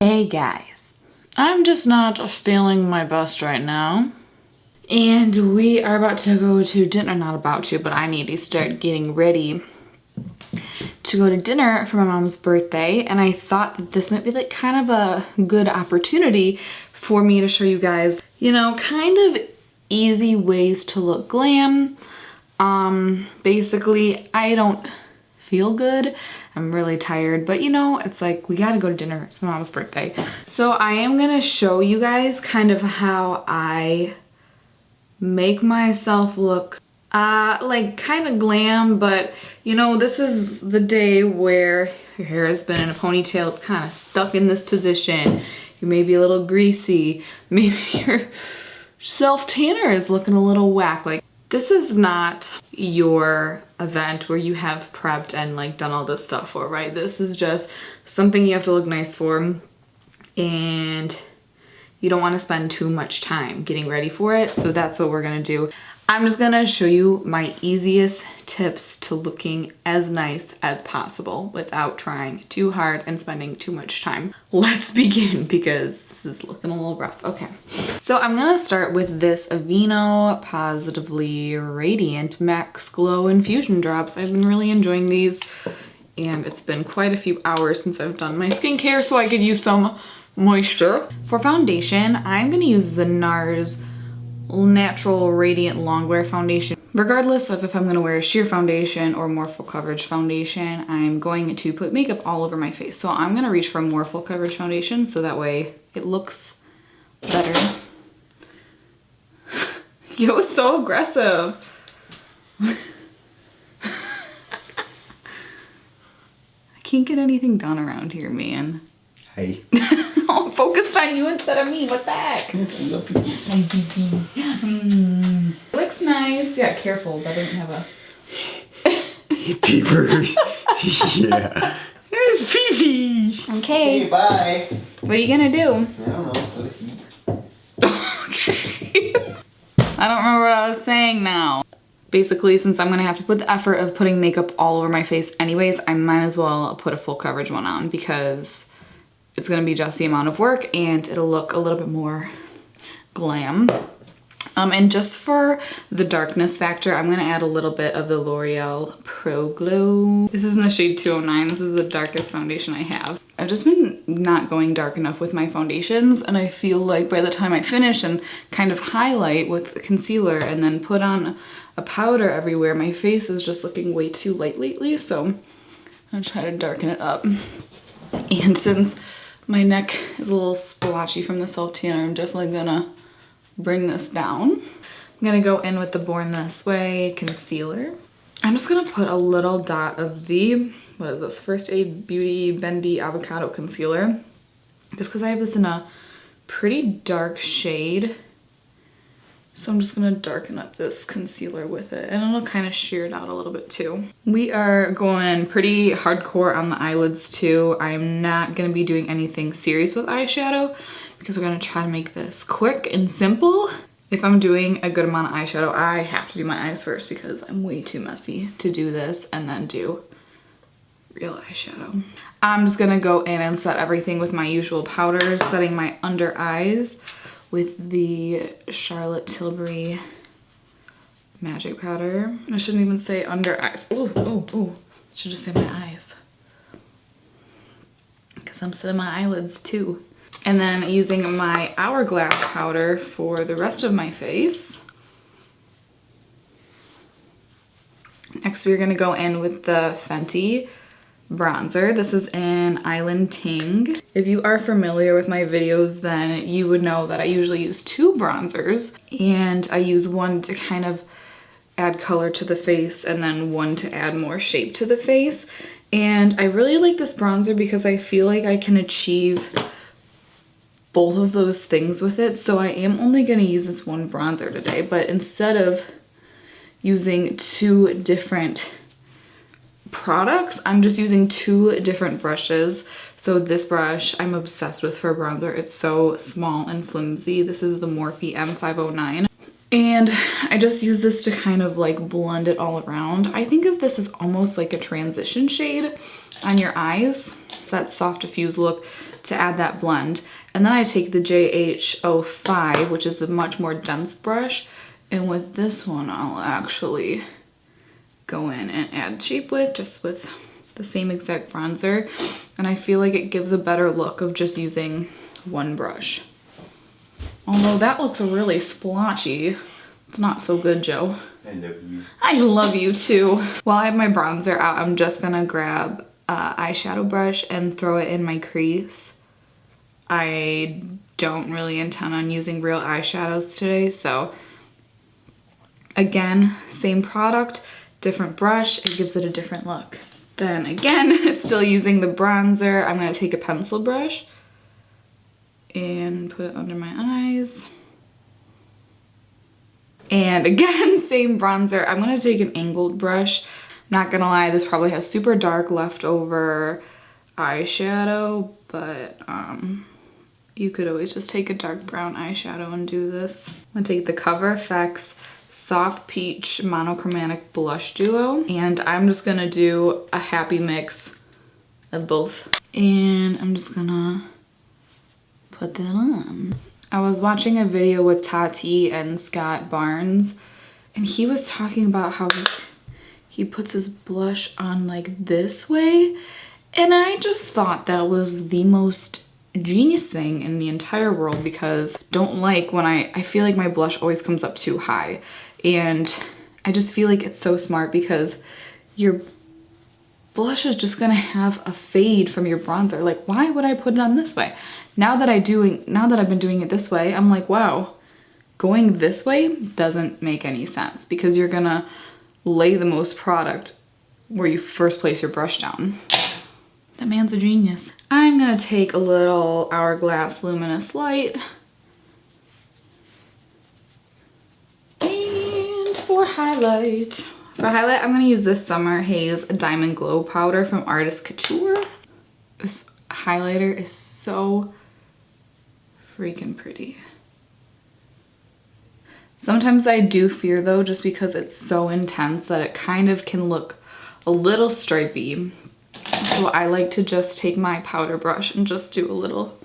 Hey guys, I'm just not feeling my best right now. And we are about to go to dinner, not about to, but I need to start getting ready to go to dinner for my mom's birthday. And I thought that this might be like kind of a good opportunity for me to show you guys, you know, kind of easy ways to look glam. Basically, I don't feel good. I'm really tired, but you know, it's like we gotta go to dinner. It's my mom's birthday. So I am gonna show you guys kind of how I make myself look like kind of glam, but you know, this is the day where your hair has been in a ponytail, it's kind of stuck in this position. You may be a little greasy. Maybe your self-tanner is looking a little whack. Like, this is not your event where you have prepped and like done all this stuff for, right? This is just something you have to look nice for, and you don't want to spend too much time getting ready for it. So that's what we're gonna do. I'm just gonna show you my easiest tips to looking as nice as possible without trying too hard and spending too much time. Let's begin because this is looking a little rough. Okay, so I'm gonna start with this Aveeno Positively Radiant Max Glow Infusion Drops. I've been really enjoying these, and it's been quite a few hours since I've done my skincare, so I could use some moisture. For foundation, I'm gonna use the NARS Natural Radiant Longwear Foundation. Regardless of if I'm gonna wear a sheer foundation or more full coverage foundation, I'm going to put makeup all over my face. So I'm gonna reach for more full coverage foundation so that way it looks better. Yo, was so aggressive. I can't get anything done around here, man. Hey. I'm focused on you instead of me. What the heck? Hi, looks nice. Yeah, careful. That doesn't have a... Peepers. Yeah. It's Pee-Pee. Okay. Hey, bye. What are you gonna do? I don't know. Let's eat. Okay. I don't remember what I was saying now. Basically, since I'm gonna have to put the effort of putting makeup all over my face anyways, I might as well put a full coverage one on because it's gonna be just the amount of work and it'll look a little bit more glam. And just for the darkness factor, I'm gonna add a little bit of the L'Oreal Pro Glow. This is in the shade 209. This is the darkest foundation I have. I've just been not going dark enough with my foundations, and I feel like by the time I finish and kind of highlight with concealer and then put on a powder everywhere, my face is just looking way too light lately, so I'm gonna try to darken it up. And since my neck is a little splotchy from the self-tanner, I'm definitely gonna bring this down. I'm gonna go in with the Born This Way concealer. I'm just gonna put a little dot of the, what is this, First Aid Beauty Bendy Avocado Concealer, just because I have this in a pretty dark shade. So I'm just gonna darken up this concealer with it, and it'll kind of sheer it out a little bit too. We are going pretty hardcore on the eyelids too. I'm not gonna be doing anything serious with eyeshadow because we're gonna try to make this quick and simple. If I'm doing a good amount of eyeshadow, I have to do my eyes first because I'm way too messy to do this and then do real eyeshadow. I'm just gonna go in and set everything with my usual powders, setting my under eyes with the Charlotte Tilbury Magic Powder. I shouldn't even say under eyes. Ooh, ooh, ooh. I should just say my eyes, because I'm setting my eyelids too. And then using my Hourglass powder for the rest of my face. Next, we're gonna go in with the Fenty bronzer. This is in Island Ting. If you are familiar with my videos, then you would know that I usually use two bronzers, and I use one to kind of add color to the face and then one to add more shape to the face. And I really like this bronzer because I feel like I can achieve both of those things with it. So I am only going to use this one bronzer today, but instead of using two different products, I'm just using two different brushes. So this brush I'm obsessed with for bronzer. It's so small and flimsy. This is the Morphe M509. And I just use this to kind of like blend it all around. I think of this as almost like a transition shade on your eyes. It's that soft diffuse look to add that blend. And then I take the JH05, which is a much more dense brush, and with this one I'll actually go in and add shape with, just with the same exact bronzer. And I feel like it gives a better look of just using one brush. Although that looks really splotchy. It's not so good, Joe. I love you. I love you too. While I have my bronzer out, I'm just gonna grab an eyeshadow brush and throw it in my crease. I don't really intend on using real eyeshadows today, so again, same product, different brush, it gives it a different look. Then again, still using the bronzer, I'm gonna take a pencil brush and put it under my eyes. And again, same bronzer. I'm gonna take an angled brush. Not gonna lie, this probably has super dark leftover eyeshadow, but you could always just take a dark brown eyeshadow and do this. I'm gonna take the Cover FX Soft Peach Monochromatic Blush Duo, and I'm just gonna do a happy mix of both. And I'm just gonna put that on. I was watching a video with Tati and Scott Barnes, and he was talking about how he puts his blush on like this way, and I just thought that was the most genius thing in the entire world, because don't like when I feel like my blush always comes up too high, and I just feel like it's so smart because your blush is just gonna have a fade from your bronzer. Like, why would I put it on this way? Now that I've been doing it this way, I'm like, wow, going this way doesn't make any sense, because you're gonna lay the most product where you first place your brush down. That man's a genius. I'm gonna take a little Hourglass Luminous Light. And for highlight, I'm gonna use this Summer Haze Diamond Glow Powder from Artist Couture. This highlighter is so freaking pretty. Sometimes I do fear though, just because it's so intense, that it kind of can look a little stripey. So I like to just take my powder brush and just do a little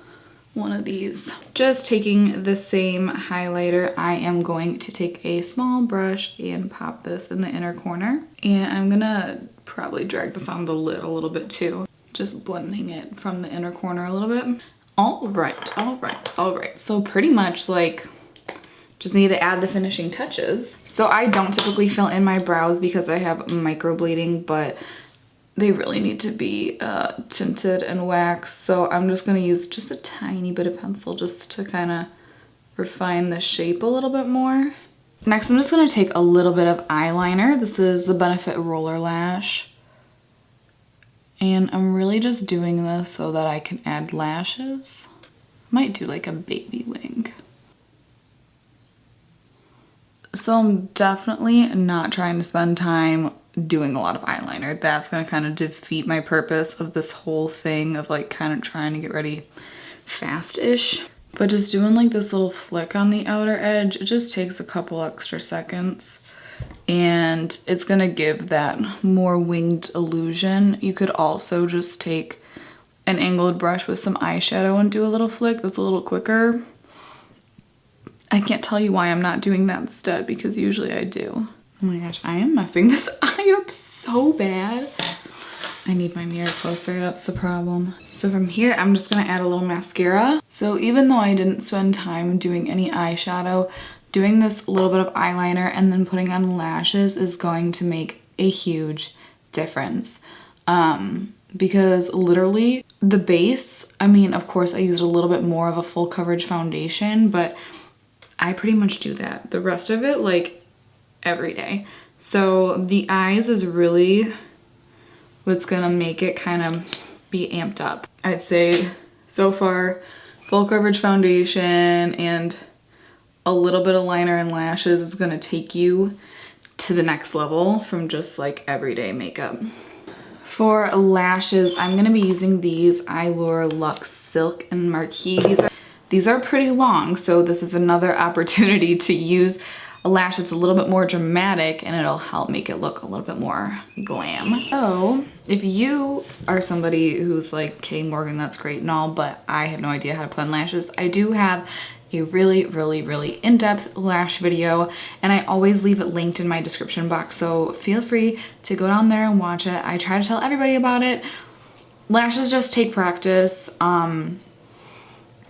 one of these. Just taking the same highlighter, I am going to take a small brush and pop this in the inner corner. And I'm gonna probably drag this on the lid a little bit too. Just blending it from the inner corner a little bit. All right. So pretty much like, just need to add the finishing touches. So I don't typically fill in my brows because I have microblading, but they really need to be tinted and waxed. So I'm just gonna use just a tiny bit of pencil just to kind of refine the shape a little bit more. Next, I'm just gonna take a little bit of eyeliner. This is the Benefit Roller Lash. And I'm really just doing this so that I can add lashes. Might do like a baby wing. So I'm definitely not trying to spend time doing a lot of eyeliner. That's gonna kind of defeat my purpose of this whole thing of like kind of trying to get ready fast-ish. But just doing like this little flick on the outer edge, it just takes a couple extra seconds. And it's gonna give that more winged illusion. You could also just take an angled brush with some eyeshadow and do a little flick that's a little quicker. I can't tell you why I'm not doing that instead, because usually I do. Oh my gosh, I am messing this eye up so bad. I need my mirror closer, that's the problem. So from here, I'm just gonna add a little mascara. So even though I didn't spend time doing any eyeshadow, doing this little bit of eyeliner and then putting on lashes is going to make a huge difference. Because literally the base, I mean, of course I used a little bit more of a full coverage foundation, but I pretty much do that. The rest of it, like, every day. So the eyes is really what's gonna make it kind of be amped up. I'd say so far, full coverage foundation and a little bit of liner and lashes is gonna take you to the next level from just like everyday makeup. For lashes, I'm gonna be using these Allure Luxe Silk and Marquise. These are pretty long, so this is another opportunity to use a lash that's a little bit more dramatic, and it'll help make it look a little bit more glam. So if you are somebody who's like, okay, Morgan, that's great and all, but I have no idea how to put on lashes, I do have a really in-depth lash video, and I always leave it linked in my description box, so feel free to go down there and watch it. I try to tell everybody about it. Lashes just take practice,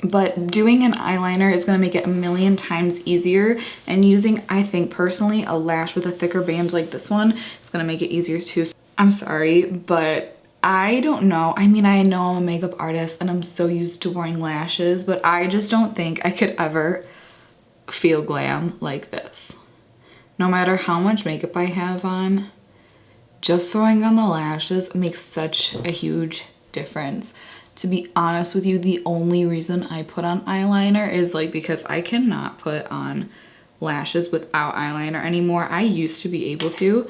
but doing an eyeliner is gonna make it a million times easier, and using, I think personally, a lash with a thicker band like this one is gonna make it easier too. I'm sorry, but I don't know. I mean, I know I'm a makeup artist and I'm so used to wearing lashes, but I just don't think I could ever feel glam like this. No matter how much makeup I have on, just throwing on the lashes makes such a huge difference. To be honest with you, the only reason I put on eyeliner is like because I cannot put on lashes without eyeliner anymore. I used to be able to.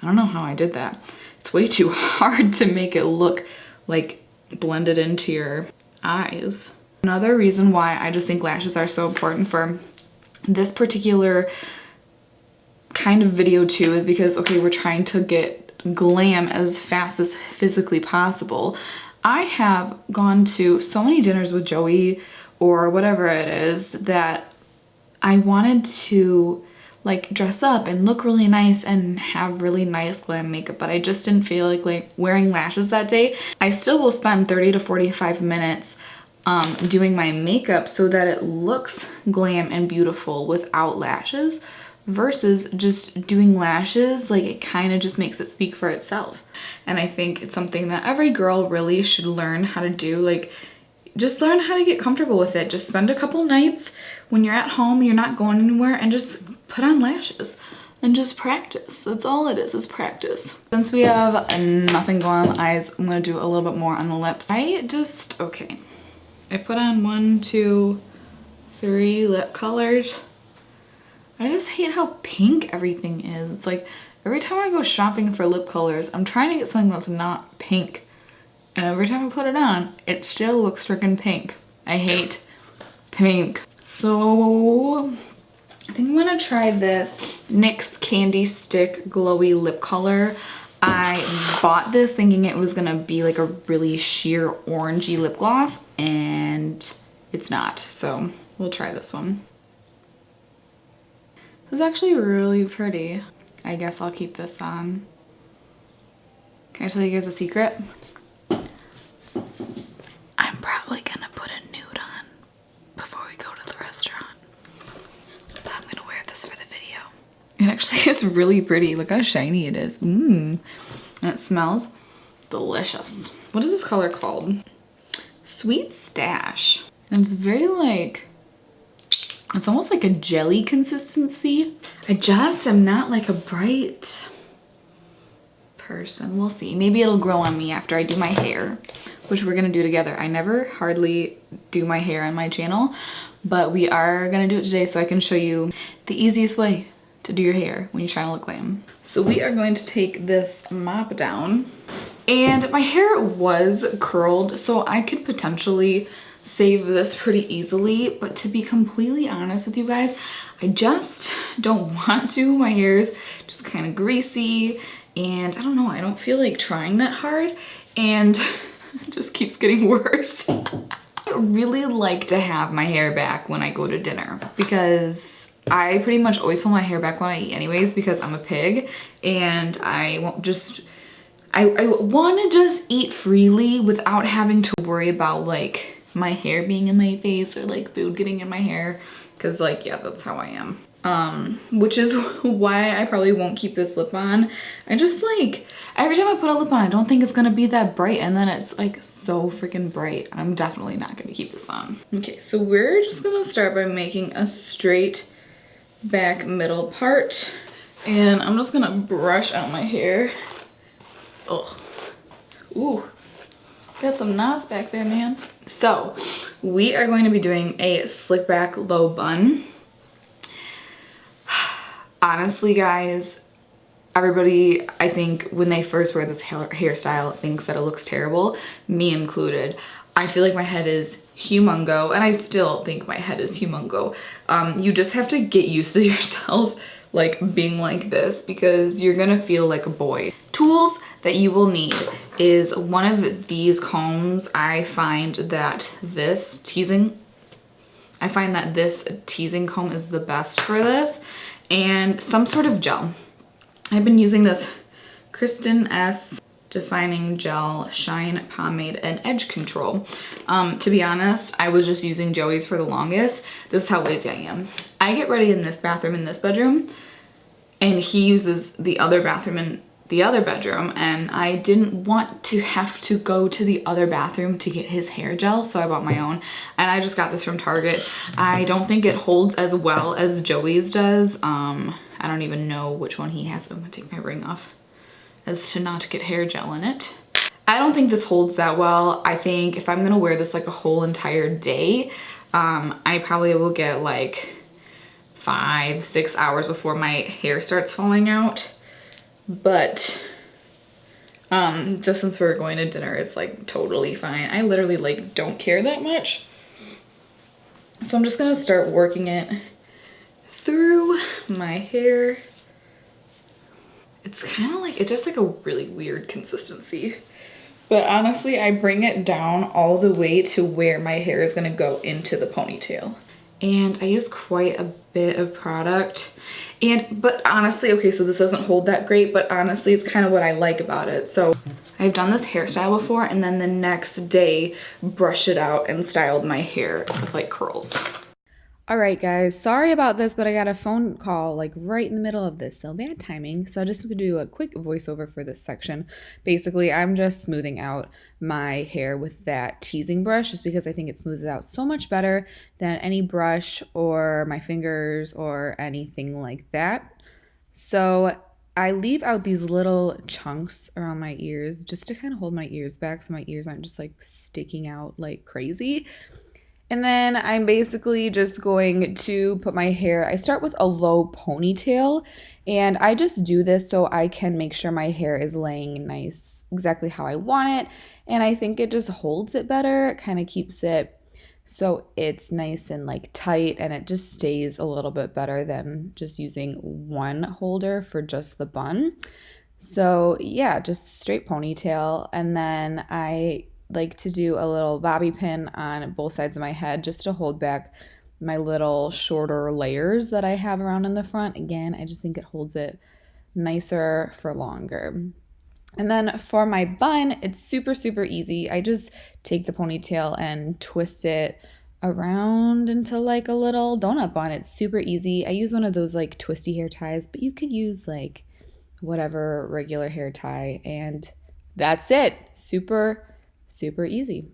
I don't know how I did that. It's way too hard to make it look like blended into your eyes. Another reason why I just think lashes are so important for this particular kind of video too is because, okay, we're trying to get glam as fast as physically possible. I have gone to so many dinners with Joey or whatever it is that I wanted to like dress up and look really nice and have really nice glam makeup, but I just didn't feel like wearing lashes that day. I still will spend 30 to 45 minutes doing my makeup so that it looks glam and beautiful without lashes, versus just doing lashes. Like, it kind of just makes it speak for itself. And I think it's something that every girl really should learn how to do. Like, just learn how to get comfortable with it. Just spend a couple nights when you're at home, you're not going anywhere, and just put on lashes and just practice. That's all it is practice. Since we have nothing going on the eyes, I'm gonna do a little bit more on the lips. Okay. I put on 1, 2, 3 lip colors. I just hate how pink everything is. Like, every time I go shopping for lip colors, I'm trying to get something that's not pink. And every time I put it on, it still looks freaking pink. I hate pink. So I think I'm gonna try this NYX Candy Stick Glowy Lip Color. I bought this thinking it was gonna be like a really sheer orangey lip gloss, and it's not. So we'll try this one. This is actually really pretty. I guess I'll keep this on. Can I tell you guys a secret? I'm probably gonna put a nude on before we go to the restaurant. But I'm gonna wear this for the video. It actually is really pretty. Look how shiny it is. And it smells delicious. What is this color called? Sweet Stash. And it's very like, it's almost like a jelly consistency. I just am not like a bright person. We'll see. Maybe it'll grow on me after I do my hair, which we're gonna do together. I never hardly do my hair on my channel, but we are gonna do it today so I can show you the easiest way to do your hair when you're trying to look glam. So we are going to take this mop down, and my hair was curled, so I could potentially save this pretty easily, but to be completely honest with you guys, I just don't want to. My hair's just kind of greasy, and I don't know, I don't feel like trying that hard, and it just keeps getting worse. I really like to have my hair back when I go to dinner, because I pretty much always pull my hair back when I eat anyways, because I'm a pig, and I want to just eat freely without having to worry about like my hair being in my face or like food getting in my hair, because like, yeah, that's how I am. Which is why I probably won't keep this lip on. I just like, every time I put a lip on, I don't think it's gonna be that bright, and then it's like so freaking bright. I'm definitely not gonna keep this on. Okay, so we're just gonna start by making a straight back middle part, and I'm just gonna brush out my hair. Oh, ooh, got some knots back there, man. So we are going to be doing a slick back low bun. Honestly, guys, everybody, I think when they first wear this hairstyle thinks that it looks terrible, me included. I feel like my head is humongo, and I still think my head is humongo. You just have to get used to yourself like being like this because you're gonna feel like a boy. Tools that you will need is one of these combs. I find that this teasing comb is the best for this, and some sort of gel. I've been using this Kristen S Defining Gel Shine Pomade and Edge Control. To be honest, I was just using Joey's for the longest. This is how lazy I am. I get ready in this bathroom in this bedroom, and he uses the other bathroom in the other bedroom, and I didn't want to have to go to the other bathroom to get his hair gel, so I bought my own, and I just got this from Target. I don't think it holds as well as Joey's does. I don't even know which one he has. I'm gonna take my ring off as to not get hair gel in it. I don't think this holds that well. I think if I'm gonna wear this like a whole entire day, I probably will get like 5-6 hours before my hair starts falling out. But just since we're going to dinner, it's like totally fine. I literally like don't care that much. So I'm just gonna start working it through my hair. It's kind of like, it's just like a really weird consistency. But honestly, I bring it down all the way to where my hair is gonna go into the ponytail. And I use quite a bit of product. But honestly, okay, so this doesn't hold that great, but honestly, it's kind of what I like about it. So I've done this hairstyle before, and then the next day brushed it out and styled my hair with like curls. All right, guys, sorry about this, but I got a phone call like right in the middle of this, so bad timing. So I just gonna do a quick voiceover for this section. Basically, I'm just smoothing out my hair with that teasing brush just because I think it smooths it out so much better than any brush or my fingers or anything like that. So I leave out these little chunks around my ears just to kind of hold my ears back so my ears aren't just like sticking out like crazy. And then I'm basically just going to put my hair, I start with a low ponytail, and I just do this so I can make sure my hair is laying nice, exactly how I want it. And I think it just holds it better. It kind of keeps it so it's nice and like tight, and it just stays a little bit better than just using one holder for just the bun. So yeah, just straight ponytail. And then I like to do a little bobby pin on both sides of my head just to hold back my little shorter layers that I have around in the front. Again, I just think it holds it nicer for longer. And then for my bun, it's super, super easy. I just take the ponytail and twist it around into like a little donut bun. It's super easy. I use one of those like twisty hair ties, but you could use like whatever regular hair tie, and that's it. Super easy.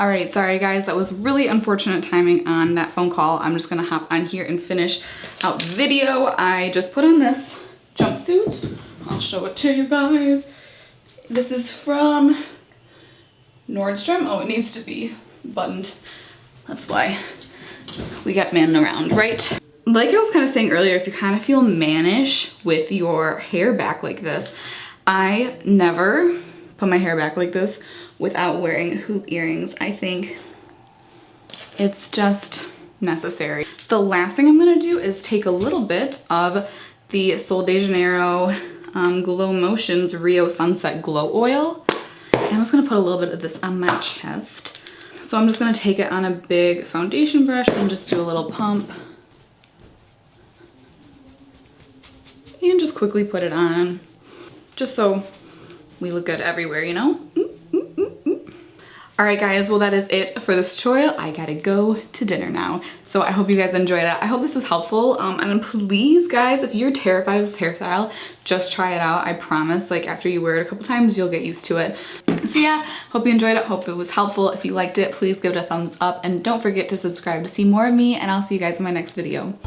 All right, sorry guys, that was really unfortunate timing on that phone call. I'm just gonna hop on here and finish out the video. I just put on this jumpsuit. I'll show it to you guys. This is from Nordstrom. Oh, it needs to be buttoned. That's why we got men around, right? Like I was kind of saying earlier, if you kind of feel mannish with your hair back like this, I never put my hair back like this without wearing hoop earrings. I think it's just necessary. The last thing I'm gonna do is take a little bit of the Sol de Janeiro Glow Motions Rio Sunset Glow Oil. And I'm just gonna put a little bit of this on my chest. So I'm just gonna take it on a big foundation brush and just do a little pump. And just quickly put it on, just so we look good everywhere, you know? All right guys, well that is it for this tutorial. I gotta go to dinner now. So I hope you guys enjoyed it. I hope this was helpful. And please guys, if you're terrified of this hairstyle, just try it out. I promise, like after you wear it a couple times, you'll get used to it. So yeah, hope you enjoyed it. Hope it was helpful. If you liked it, please give it a thumbs up and don't forget to subscribe to see more of me, and I'll see you guys in my next video.